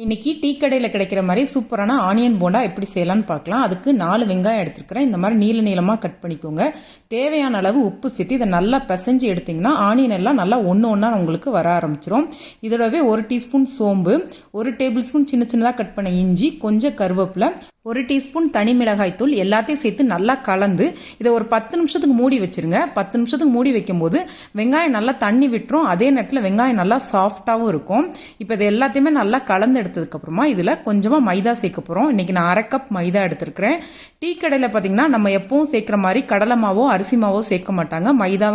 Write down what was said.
இன்றைக்கி டீ கடையில் கிடைக்கிற மாதிரி சூப்பரான ஆனியன் போண்டா எப்படி செய்யலான்னு பார்க்கலாம். அதுக்கு 4 வெங்காயம் எடுத்துருக்கிறேன். இந்த மாதிரி நீள நீளமாக கட் பண்ணிக்கோங்க. தேவையான அளவு உப்பு சேர்த்து இதை நல்லா பிசைஞ்சு எடுத்திங்கன்னா ஆனியன் எல்லாம் நல்லா ஒன்றா உங்களுக்கு வர ஆரம்பிச்சிடும். இதோடவே 1 டீஸ்பூன் சோம்பு, 1 டேபிள் ஸ்பூன் சின்ன சின்னதாக கட் பண்ண இஞ்சி, கொஞ்சம் கருவேப்பிலை, 1 டீஸ்பூன் தனி மிளகாய் தூள் எல்லாத்தையும் சேர்த்து நல்லா கலந்து இதை ஒரு 10 நிமிஷத்துக்கு மூடி வச்சுருங்க. 10 நிமிஷத்துக்கு மூடி வைக்கும்போது வெங்காயம் நல்லா தண்ணி விட்டுரும். அதே நேரத்தில் வெங்காயம் நல்லா சாஃப்டாகவும் இருக்கும். இப்போ இது எல்லாத்தையுமே நல்லா கலந்து எடுத்ததுக்கப்புறமா இதில் கொஞ்சமாக மைதா சேர்க்க போகிறோம். இன்றைக்கி நான் 1/2 கப் மைதா எடுத்துருக்கிறேன். டீ கடையில் பார்த்திங்கன்னா நம்ம எப்பவும் சேர்க்குற மாதிரி கடலை மாவோ அரிசி மாவோ சேர்க்க மாட்டாங்க. மைதா